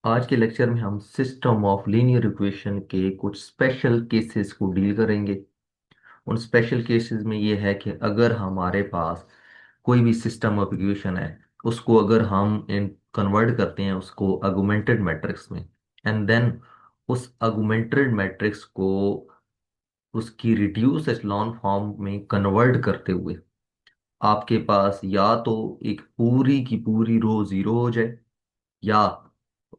आज के लेक्चर में हम सिस्टम ऑफ लीनियर इक्वेशन के कुछ स्पेशल केसेस को डील करेंगे। उन स्पेशल केसेस में ये है कि अगर हमारे पास कोई भी सिस्टम ऑफ इक्वेशन है, उसको अगर हम इन कन्वर्ट करते हैं उसको अगुमेंटेड मैट्रिक्स में, एंड देन उस अगुमेंटेड मैट्रिक्स को उसकी रिड्यूस एचलॉन फॉर्म में कन्वर्ट करते हुए आपके पास या तो एक पूरी की पूरी रो जीरो हो जाए, या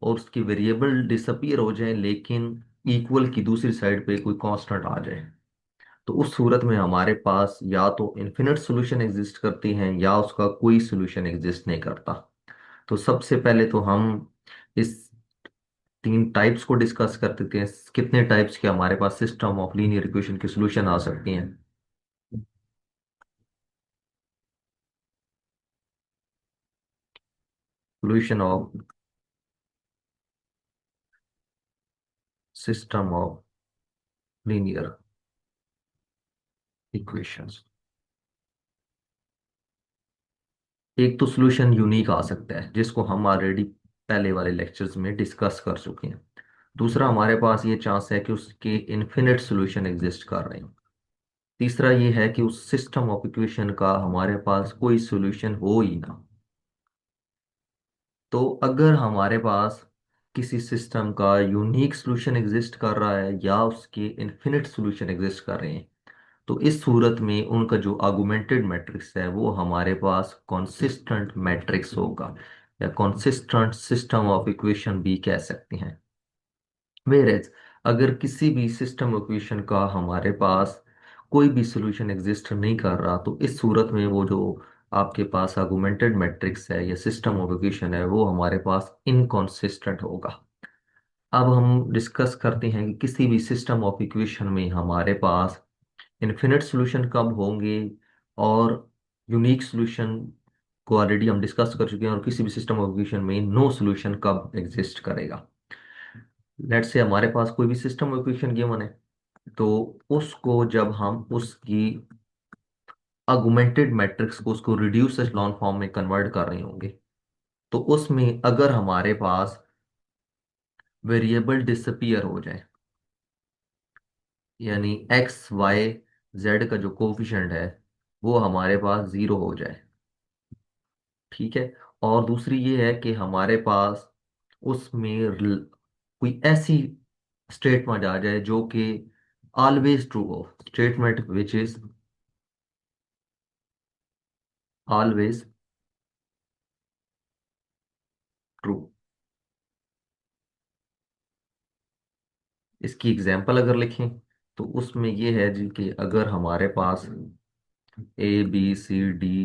और उसके वेरिएबल डिसअपीयर हो जाए लेकिन इक्वल की दूसरी साइड पे कोई कांस्टेंट आ जाए, तो उस सूरत में हमारे पास या तो इन्फिनिट सॉल्यूशन एग्जिस्ट करती हैं या उसका कोई सॉल्यूशन एग्जिस्ट नहीं करता। तो सबसे पहले तो हम इस तीन टाइप्स को डिस्कस कर देते हैं। कितने टाइप्स के हमारे पास सिस्टम ऑफ लीनियर इक्वेशन के सॉल्यूशन आ सकती हैं। Solution of system of linear equations. एक तो सॉल्यूशन यूनिक आ सकता है जिसको हम ऑलरेडी पहले वाले लेक्चर्स में डिस्कस कर चुके हैं। दूसरा, हमारे पास ये चांस है कि उसके इन्फिनिट सॉल्यूशन एग्जिस्ट कर रहे हैं। तीसरा ये है कि उस सिस्टम ऑफ इक्वेशन का हमारे पास कोई सॉल्यूशन हो ही ना। तो अगर हमारे पास किसी सिस्टम का यूनिक सॉल्यूशन एग्जिस्ट कर रहा है या उसके इन्फिनिट सॉल्यूशन एग्जिस्ट कर रहे हैं, तो इस सूरत में उनका जो आर्गुमेंटेड मैट्रिक्स है वो हमारे पास कॉन्सिस्टेंट मैट्रिक्स होगा, या कॉन्सिस्टेंट सिस्टम ऑफ इक्वेशन भी कह सकते हैं। वेरेज अगर किसी भी सिस्टम इक्वेशन का हमारे पास कोई भी सॉल्यूशन एग्जिस्ट नहीं कर रहा, तो इस सूरत में वो जो आपके पास आर्गुमेंटेड मैट्रिक्स है या सिस्टम ऑफ इक्वेशन है वो हमारे पास इनकॉन्सिस्टेंट होगा। अब हम डिस्कस करते हैं कि किसी भी सिस्टम ऑफ इक्वेशन में हमारे पास इन्फिनिट सॉल्यूशन कब होंगे, और यूनिक सॉल्यूशन को ऑलरेडी हम डिस्कस कर चुके हैं, और किसी भी सिस्टम ऑफ इक्वेशन में नो सॉल्यूशन कब एग्जिस्ट करेगा। लेट्स से हमारे पास कोई भी सिस्टम ऑफ इक्वेशन गिवन है, तो उसको जब हम उसकी अगुमेंटेड मैट्रिक्स को उसको रिड्यूस एचलॉन फॉर्म में कन्वर्ट कर रहे होंगे, तो उसमें अगर हमारे पास वेरिएबल डिसअपीयर हो जाए, यानी एक्स वाई जेड का जो कोफिशिएंट है वो हमारे पास जीरो हो जाए, ठीक है। और दूसरी ये है कि हमारे पास उसमें कोई ऐसी स्टेटमेंट आ जाए जो कि ऑलवेज ट्रू हो, statement which is always true. इसकी एग्जांपल अगर लिखें तो उसमें ये है जी कि अगर हमारे पास A B C D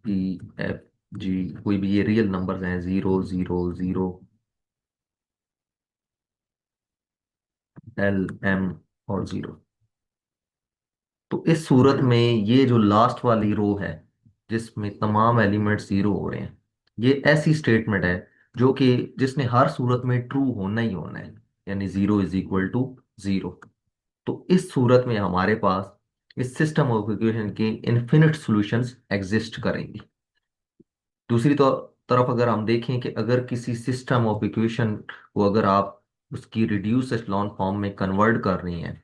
E F G कोई भी ये रियल नंबर्स हैं, zero zero zero L M और जीरो, तो इस सूरत में ये जो लास्ट वाली रो है जिसमें तमाम एलिमेंट्स जीरो हो रहे हैं, ये ऐसी स्टेटमेंट है जो कि जिसने हर सूरत में ट्रू होना ही होना है, यानी zero is equal to zero. तो इस सूरत में हमारे पास इस सिस्टम ऑफ इक्वेशन के इनफिनिट सॉल्यूशंस एग्जिस्ट करेंगे। दूसरी तो तरफ अगर हम देखें कि अगर किसी सिस्टम ऑफ इक्वेशन को अगर आप उसकी रिड्यूस एचलॉन फॉर्म में कन्वर्ट कर रही हैं,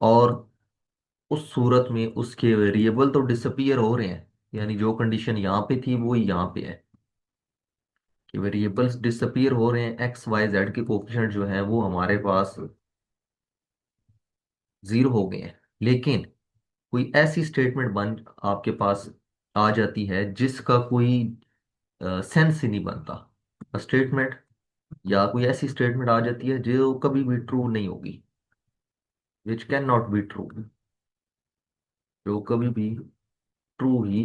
और उस सूरत में उसके वेरिएबल तो डिसअपीयर हो रहे हैं, यानी जो कंडीशन यहाँ पे थी वो यहाँ पे है कि वेरिएबल्स डिसअपीयर हो रहे हैं, एक्स वाई जेड के कोफिशिएंट जो है वो हमारे पास जीरो हो गए हैं, लेकिन कोई ऐसी स्टेटमेंट बन आपके पास आ जाती है जिसका कोई सेंस ही नहीं बनता स्टेटमेंट, या कोई ऐसी स्टेटमेंट आ जाती है जो कभी भी ट्रू नहीं होगी, which can not be true, जो कभी भी ट्रू ही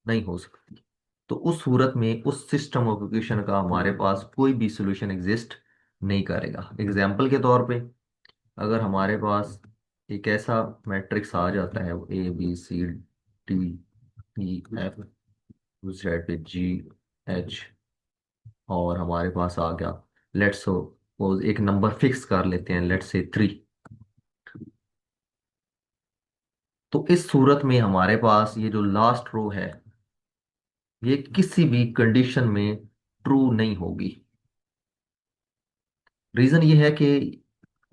नहीं हो सकती। तो उस सूरत में उस सिस्टम ऑफ इक्वेशन का हमारे पास कोई भी सॉल्यूशन एग्जिस्ट नहीं करेगा। एग्जाम्पल के तौर पे अगर हमारे पास एक ऐसा मैट्रिक्स आ जाता है, A B C D E F Z पे जी एच, और हमारे पास आ गया लेट्स सपोज एक नंबर फिक्स कर लेते हैं, लेट्स से थ्री, तो इस सूरत में हमारे पास ये जो लास्ट रो है ये किसी भी कंडीशन में ट्रू नहीं होगी। रीजन ये है कि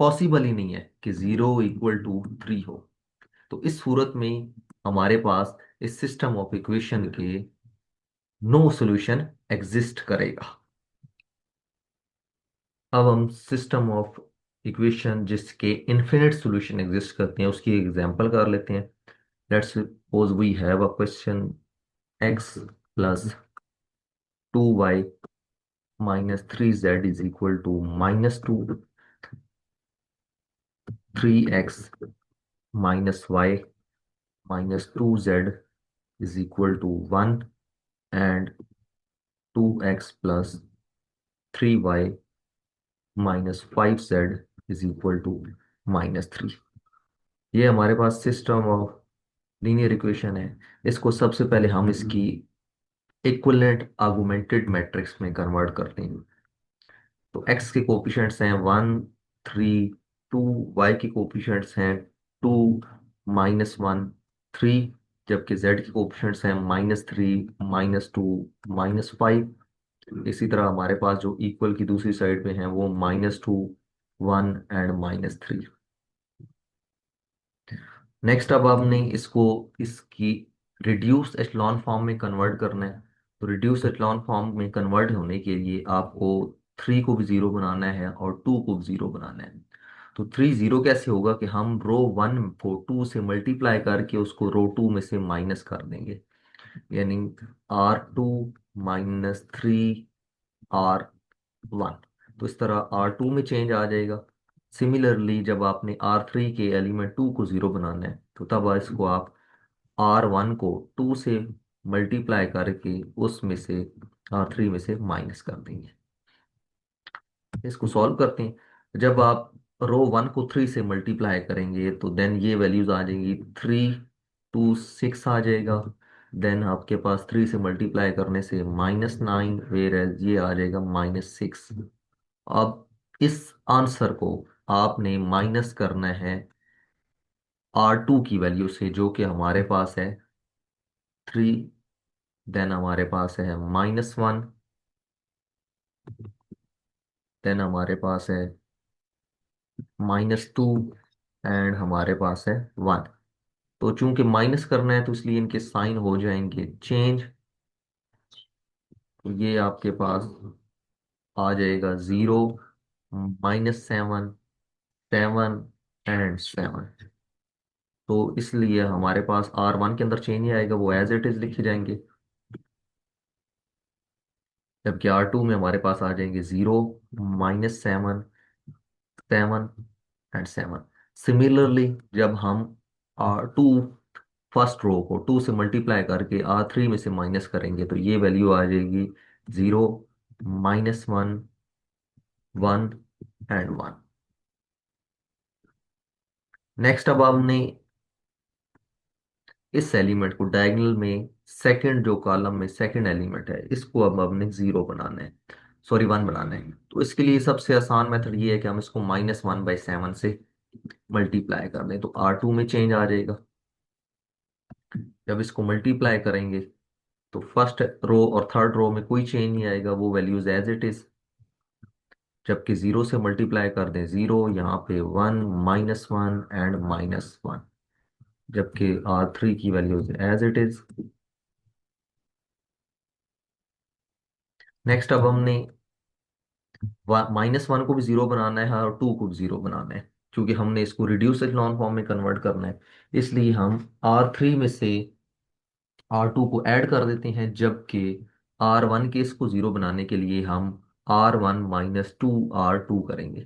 पॉसिबल ही नहीं है कि 0 = 3 हो। तो इस सूरत में हमारे पास इस सिस्टम ऑफ इक्वेशन के नो सॉल्यूशन एग्जिस्ट करेगा। अब हम सिस्टम ऑफ इक्वेशन जिसके इन्फिनिट सॉल्यूशन एग्जिस्ट करते हैं उसकी एग्जांपल कर लेते हैं। Let's suppose we have a question x + 2y - 3z = -2 3x - y - 2z = 1 and 2x + 3y - 5z = -3। ये हमारे पास सिस्टम ऑफ लीनियर इक्वेशन है। इसको सबसे पहले हम इसकी इक्विवेलेंट आर्गुमेंटेड मैट्रिक्स में कन्वर्ट करते हैं। तो x के कोफिशिएंट्स हैं 1 3 2, y के कोफिशिएंट्स हैं 2 - 1 3, जबकि z के कोफिशिएंट्स हैं -3 -2 -5। इसी तरह हमारे पास जो इक्वल की दूसरी साइड पे हैं वो -2 1 एंड -3। नेक्स्ट अब आपने इसको इसकी रिड्यूस एचलॉन फॉर्म में कन्वर्ट करना है। तो रिड्यूस एचलॉन फॉर्म में कन्वर्ट होने के लिए आपको 3 को भी ज़ीरो बनाना है और 2 को भी ज़ीरो बनाना है। तो 3 ज़ीरो कैसे होगा कि हम रो 1 को 2 से मल्टीप्लाई करके उसको रो 2 में से माइनस कर देंगे, यानी R2 - 3 R1। तो इस तरह R2 में चेंज आ जाएगा। सिमिलरली जब आपने R3 के एलिमेंट 2 को ज़ीरो बनाना है तो तब इसको आप R1 को 2 से मल्टीप्लाई करके उसमें से R3 में से माइनस कर देंगे। इसको सॉल्व करते हैं। जब आप रो 1 को 3 से मल्टीप्लाई करेंगे तो देन ये वैल्यूज आ जाएंगी 3 2 6 आ जाएगा। देन आपके पास 3 से मल्टीप्लाई करने से -9, वेर एज ये आ जाएगा -6। अब इस आंसर को आपने माइनस करना है R2 की वैल्यू से जो कि हमारे पास है 3। देन हमारे पास है -1। देन हमारे पास है -2 एंड हमारे पास है 1। तो चूंकि माइनस करना है तो इसलिए इनके साइन हो जाएंगे चेंज। तो ये आपके पास आ जाएगा 0 -7 7 एंड 7। तो इसलिए हमारे पास R1 के अंदर चेंज नहीं आएगा, वो एज इट इज लिखे जाएंगे। जबकि R2 में हमारे पास आ जाएंगे 0 -7 7 एंड 7। सिमिलरली जब हम R2 फर्स्ट रो को 2 से मल्टीप्लाई करके R3 में से माइनस करेंगे तो ये वैल्यू आ जाएगी 0 -1 1 एंड 1। नेक्स्ट अब हमने इस एलिमेंट को डायगोनल में सेकंड जो कॉलम में सेकंड एलिमेंट है इसको अब हमने 0 बनाना है, सॉरी 1 बनाना है। तो इसके लिए सबसे आसान मेथड ये है कि हम इसको -1/7 से मल्टीप्लाई कर दें तो R2 में चेंज आ जाएगा। जब इसको मल्टीप्लाई करेंगे तो फर्स्ट रो और थर्ड रो में कोई चेंज नहीं आएगा, वो वैल्यूज एज इट इज। जबकि 0 से मल्टीप्लाई कर दें 0, यहाँ पे 1 -1 एंड -1। जबकि R3 की values as it is. Next अब हमने -1 को भी 0 बनाना है और 2 को भी 0 बनाना है। क्योंकि हमने इसको रिड्यूस एचेलॉन फॉर्म में कन्वर्ट करना है इसलिए हम R3 में से R2 को ऐड कर देते हैं, जबकि R1 के इसको 0 बनाने के लिए हम R1 -2 R2 करेंगे।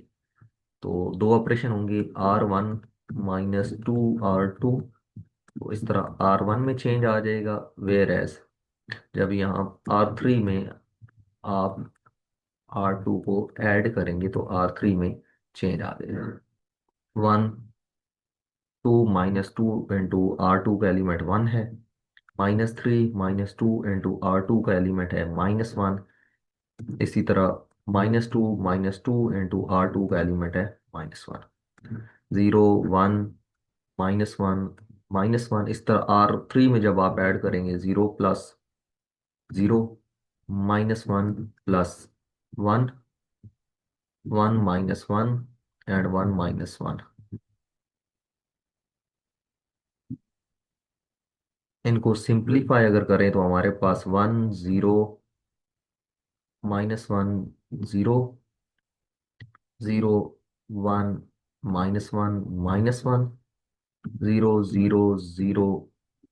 तो दो ऑपरेशन होंगे R1 -2 R2। तो इस तरह R1 में चेंज आ जाएगा, वेयर एज जब यहाँ R3 में आप R2 को ऐड करेंगे तो R3 में चेंज आ जाएगा। 1 2 - 2 इंटू R2 का एलिमेंट 1 है, -3 -2 इंटू R2 का एलिमेंट है -1। इसी तरह -2 इंटू R2 का एलिमेंट है -1। 0 1 -1 -1। इस तरह R3 में जब आप ऐड करेंगे 0 + 0 -1 + 1 1 - 1 एंड 1 - 1। इनको सिंप्लीफाई अगर करें तो हमारे पास 1 0 -1 0 0 1 - 1 -1 0 0 0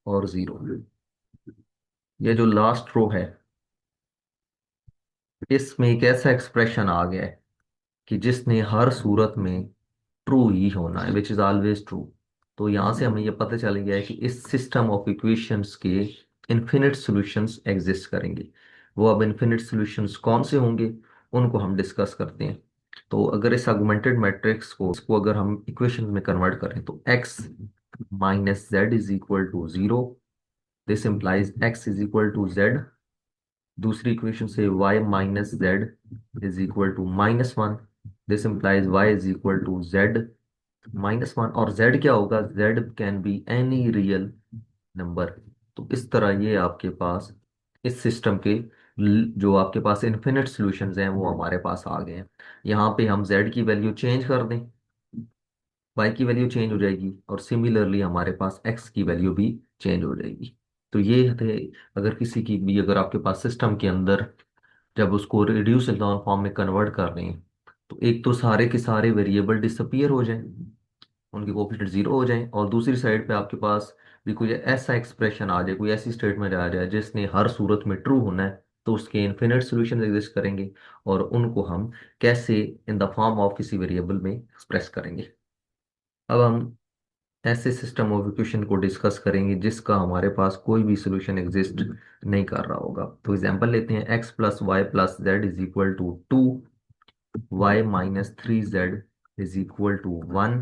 और 0। ये जो लास्ट रो है, इसमें एक ऐसा एक्सप्रेशन आ गया है कि जिसने हर सूरत में ट्रू ही होना है, विच इज ऑलवेज ट्रू। तो यहाँ से हमें ये पता चल गया है कि इस सिस्टम ऑफ इक्वेशंस के इनफिनिट सॉल्यूशंस एग्जिस्ट करेंगे। वो अब इनफिनिट सॉल्यूशंस कौन से होंगे, उनको हम डिस्कस करते हैं। तो अगर इस आर्गुमेंटेड मैट्रिक्स को इसको अगर हम इक्वेशन में कन्वर्ट करें तो x - z is equal to 0। This implies x is equal to z। दूसरी इक्वेशन से y - z is equal to -1। This implies y is equal to z -1। और z क्या होगा, z can be any real number. तो इस तरह ये आपके पास इस सिस्टम के जो आपके पास इन्फिनिट सॉल्यूशंस हैं वो हमारे पास आ गए हैं। यहाँ पे हम z की वैल्यू चेंज कर दें, y की वैल्यू चेंज हो जाएगी, और सिमिलरली हमारे पास x की वैल्यू भी चेंज हो जाएगी। तो ये थे, अगर किसी की भी अगर आपके पास सिस्टम के अंदर जब उसको रिड्यूस एलोन फॉर्म में कन्वर्ट कर रहे हैं, तो एक तो सारे के सारे वेरिएबल डिसअपियर हो जाएं, उनके कोफिशिएंट जीरो हो जाएं, और दूसरी साइड पे आपके पास भी कोई ऐसा एक्सप्रेशन आ जाए, कोई ऐसी स्टेटमेंट आ जाए जिसने हर सूरत में ट्रू होना है, तो उसके इनफिनिट सॉल्यूशन एग्जिस्ट करेंगे, और उनको हम कैसे इन द फॉर्म ऑफ किसी वेरिएबल में एक्सप्रेस करेंगे। अब हम ऐसे सिस्टम ऑफ इक्वेशन को डिस्कस करेंगे जिसका हमारे पास कोई भी सॉल्यूशन एग्जिस्ट नहीं कर रहा होगा। तो एग्जांपल लेते हैं, x + y + z = 2, y - 3z = 1,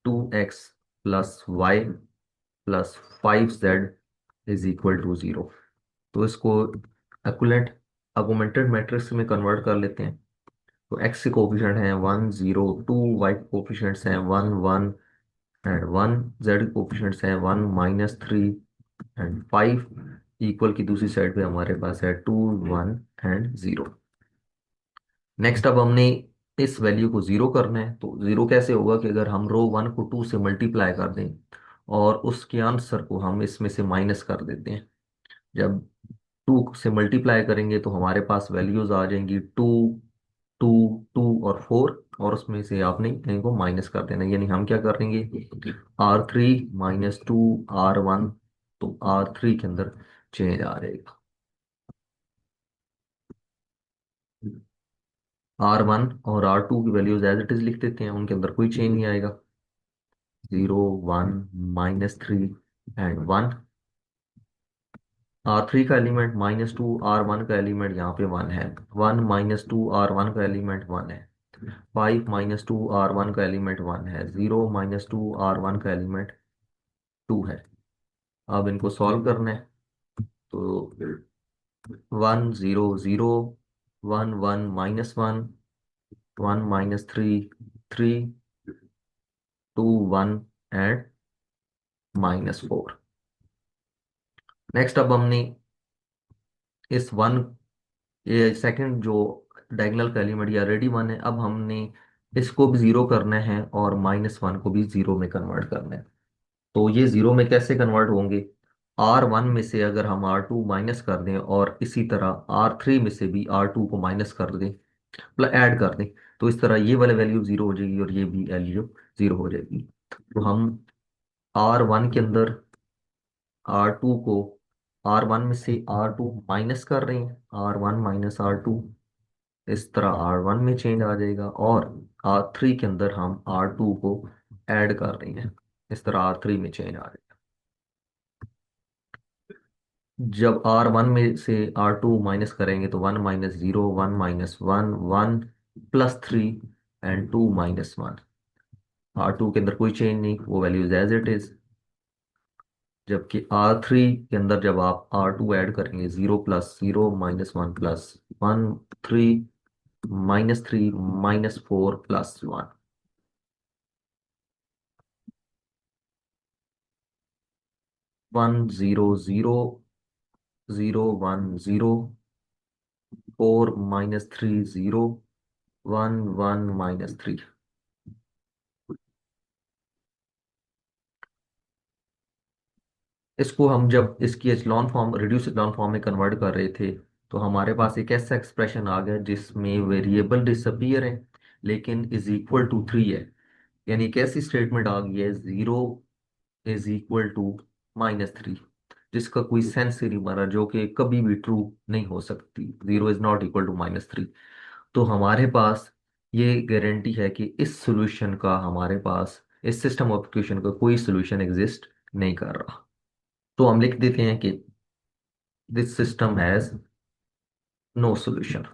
2x + y + 5z = 0। तो इसको इक्विवेलेंट आर्गुमेंटेड मैट्रिक्स में कन्वर्ट कर लेते हैं। तो x के कोफिशिएंट हैं 1 0 2, y के कोफिशिएंट्स हैं 1 1 एंड 1, z के कोफिशिएंट्स हैं 1 - 3 एंड 5। इक्वल की दूसरी साइड पे हमारे पास है 2 1 एंड 0। नेक्स्ट अब हमने इस वैल्यू को जीरो करना है। तो जीरो कैसे होगा कि अगर हम रो 1 को 2 से मल्टीप्लाई कर दें और उसके आंसर को हम इसमें से माइनस कर देते हैं। जब 2 से मल्टीप्लाई करेंगे तो हमारे पास वैल्यूज आ जाएंगी 2 2 2 और 4, और उसमें से आपने इनको माइनस कर देना। यानी हम क्या करेंगे, R3 - 2 R1। तो R3 के अंदर चेंज आ जाएगा, R1 और R2 की वैल्यूज एज इट इज लिख देते हैं, उनके अंदर कोई चेंज नहीं आएगा। 0 1 - 3 एंड 1। R3 का एलिमेंट -2, R1 का एलिमेंट यहाँ पे 1 है। 1 - 2 R1 का एलिमेंट 1 है। 5 - 2 R1 का एलिमेंट 1 है। 0 - 2 R1 का एलिमेंट 2 है। अब इनको सॉल्व करना है। तो 1 0 0 1 1 - 1 1 - 3 3 2 1 एंड -4। नेक्स्ट अब हमने इस वन, ये सेकंड जो डायगोनल का एलिमेंट या रेडी वन है, अब हमने इसको भी जीरो करना है और -1 को भी जीरो में कन्वर्ट करना है। तो ये जीरो में कैसे कन्वर्ट होंगे, R1 में से अगर हम R2 माइनस कर दें और इसी तरह R3 में से भी R2 को माइनस कर दें, मतलब ऐड कर दें, तो इस तरह ये वाले वैल्यू जीरो हो जाएगी और ये भी वैल्यू जीरो हो जाएगी। तो हम R1 के अंदर R2 को, R1 में से R2 माइनस कर रहे हैं, R1 - R2, इस तरह R1 में चेंज आ जाएगा, और R3 के अंदर हम R2 को ऐड कर रहे हैं, इस तरह R3 में चेंज आ जाएगा। जब R1 में से R2 माइनस करेंगे तो 1 - 0 1 - 1 1 + 3 एंड 2 - 1। R2 के अंदर कोई चेंज नहीं, वो वैल्यूज एज इट इज। जबकि R3 के अंदर जब आप R2 ऐड करेंगे, 0 + 0 -1 + 1 3 -3 -4 + 1। 1 0 0 0 1 0 4 - 3 0 वन वन माइनस थ्री। इसको हम जब इसकी echelon form, reduce echelon form में कन्वर्ट कर रहे थे, तो हमारे पास एक ऐसा एक्सप्रेशन आ गया जिसमें वेरिएबल डिसअपीयर है लेकिन इज इक्वल टू थ्री है। यानी एक ऐसी स्टेटमेंट आ गई है, zero is equal to minus three, जिसका कोई सेंस ही नहीं बना, जो कि कभी भी ट्रू नहीं हो सकती। Zero is not equal to minus three. तो हमारे पास ये गारंटी है कि इस सॉल्यूशन का, हमारे पास इस सिस्टम ऑफ इक्वेशन का कोई सॉल्यूशन एग्जिस्ट नहीं कर रहा। तो हम लिख देते हैं कि this system has no solution.